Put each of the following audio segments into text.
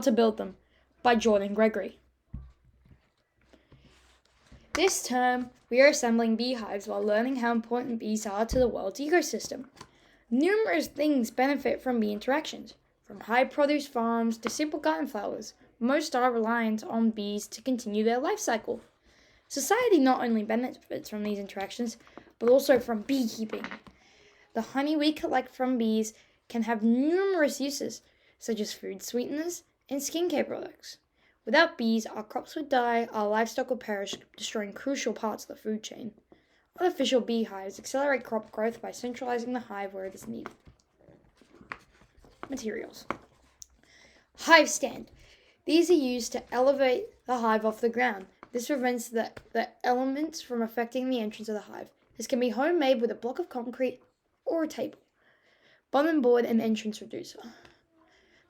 to Build Them by Jordan Gregory. This term, we are assembling beehives while learning how important bees are to the world's ecosystem. Numerous things benefit from bee interactions, from high produce farms to simple garden flowers. Most are reliant on bees to continue their life cycle. Society not only benefits from these interactions, but also from beekeeping. The honey we collect from bees can have numerous uses, such as food sweeteners and skincare products. Without bees, our crops would die, our livestock would perish, destroying crucial parts of the food chain. Artificial beehives accelerate crop growth by centralizing the hive where it is needed. Materials. Hive stand. These are used to elevate the hive off the ground. This prevents the elements from affecting the entrance of the hive. This can be homemade with a block of concrete or a table. Bottom board and entrance reducer.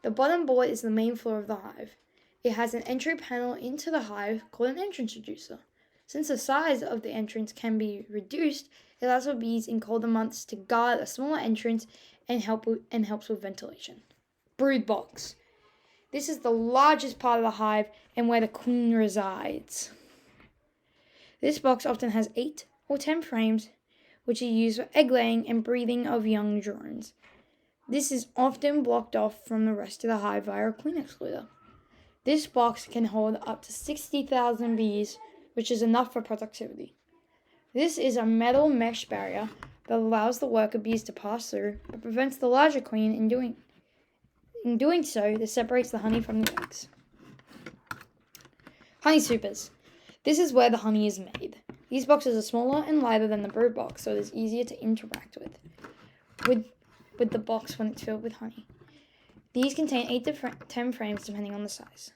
The bottom board is the main floor of the hive. It has an entry panel into the hive called an entrance reducer. Since the size of the entrance can be reduced, it allows for bees in colder months to guard a smaller entrance and helps with ventilation. Brood box. This is the largest part of the hive and where the queen resides. This box often has 8 or 10 frames, which are used for egg laying and breeding of young drones. This is often blocked off from the rest of the hive via a queen excluder. This box can hold up to 60,000 bees, which is enough for productivity. This is a metal mesh barrier that allows the worker bees to pass through, but prevents the larger queen in doing so. This separates the honey from the eggs. Honey supers. This is where the honey is made. These boxes are smaller and lighter than the brood box, so it is easier to interact with the box when it's filled with honey. These contain 8 to 10 frames depending on the size.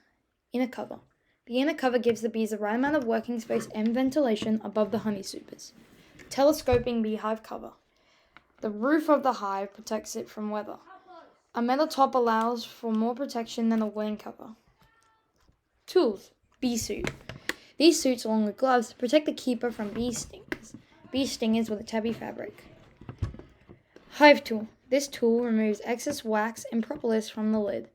Inner cover. The inner cover gives the bees the right amount of working space and ventilation above the honey supers. Telescoping beehive cover. The roof of the hive protects it from weather. A metal top allows for more protection than a wooden cover. Tools. Bee suit. These suits, along with gloves, protect the keeper from bee stingers with a tabby fabric. Hive tool. This tool removes excess wax and propolis from the lid,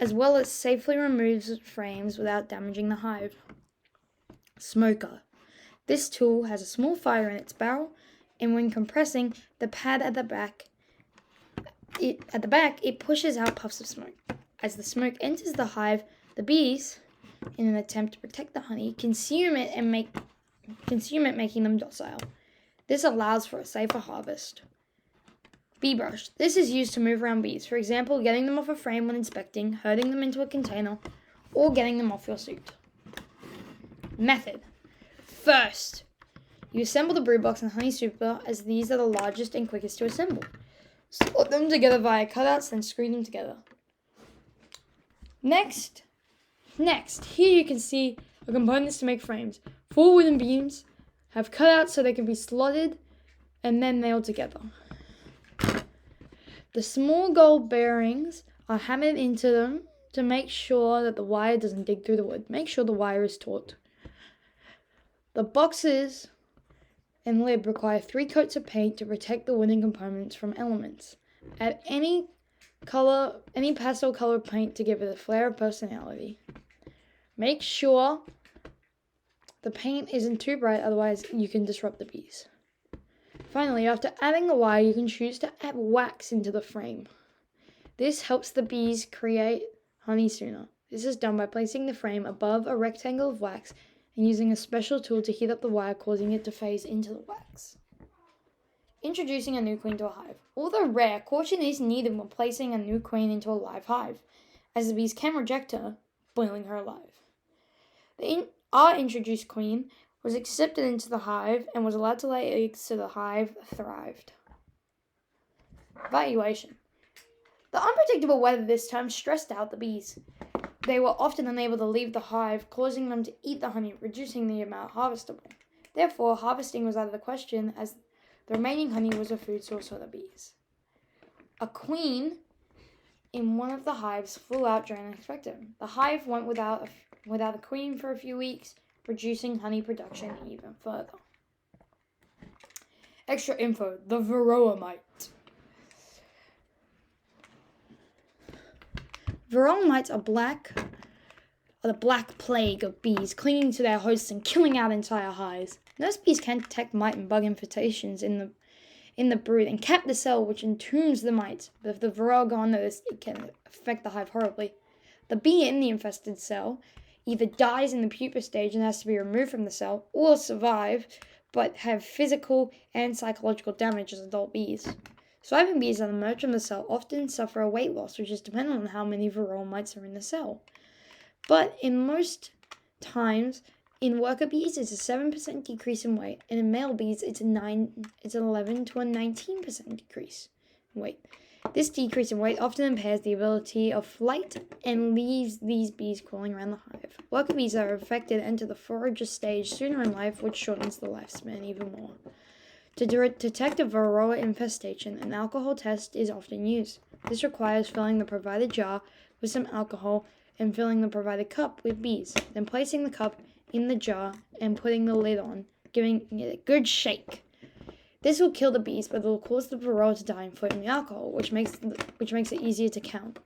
as well as safely removes frames without damaging the hive. Smoker. This tool has a small fire in its barrel, and when compressing the pad at the back, it pushes out puffs of smoke. As the smoke enters the hive, the bees, in an attempt to protect the honey, consume it, making them docile. This allows for a safer harvest. Bee brush. This is used to move around bees, for example, getting them off a frame when inspecting, herding them into a container, or getting them off your suit. Method. First, you assemble the brood box and honey super, as these are the largest and quickest to assemble. Sort them together via cutouts, then screw them together. Next, here you can see the components to make frames. 4 wooden beams have cutouts so they can be slotted and then nailed together. The small gold bearings are hammered into them to make sure that the wire doesn't dig through the wood. Make sure the wire is taut. The boxes and lid require 3 coats of paint to protect the wooden components from elements. Add any pastel color paint to give it a flair of personality. Make sure the paint isn't too bright, otherwise you can disrupt the bees. Finally, after adding the wire, you can choose to add wax into the frame. This helps the bees create honey sooner. This is done by placing the frame above a rectangle of wax and using a special tool to heat up the wire, causing it to phase into the wax. Introducing a new queen to a hive. Although rare, caution is needed when placing a new queen into a live hive, as the bees can reject her, boiling her alive. Our introduced queen was accepted into the hive and was allowed to lay eggs, so the hive thrived. Evaluation. The unpredictable weather this time stressed out the bees. They were often unable to leave the hive, causing them to eat the honey, reducing the amount harvestable. Therefore, harvesting was out of the question, as the remaining honey was a food source for the bees. A queen in one of the hives flew out during unexpected. The hive went without a queen for a few weeks, reducing honey production even further. Extra info, the varroa mite. Varroa mites are the black plague of bees, clinging to their hosts and killing out entire hives. Nurse bees can detect mite and bug infestations in the brood and cap the cell, which entombs the mites. But if the Varroa go unnoticed, it can affect the hive horribly. The bee in the infested cell either dies in the pupa stage and has to be removed from the cell, or survive but have physical and psychological damage as adult bees. Surviving bees that emerge from the cell often suffer a weight loss, which is dependent on how many Varroa mites are in the cell. But in most times, in worker bees, it's a 7% decrease in weight, and in male bees, it's an 11 to a 19% decrease in weight. This decrease in weight often impairs the ability of flight and leaves these bees crawling around the hive. Worker bees that are affected enter the forager stage sooner in life, which shortens the lifespan even more. To detect a Varroa infestation, an alcohol test is often used. This requires filling the provided jar with some alcohol and filling the provided cup with bees, then placing the cup in the jar and putting the lid on, giving it a good shake. This will kill the bees, but it will cause the Varroa to die and float in the alcohol, which makes it easier to count.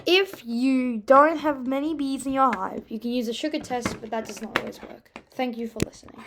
If you don't have many bees in your hive, you can use a sugar test, but that does not always work. Thank you for listening.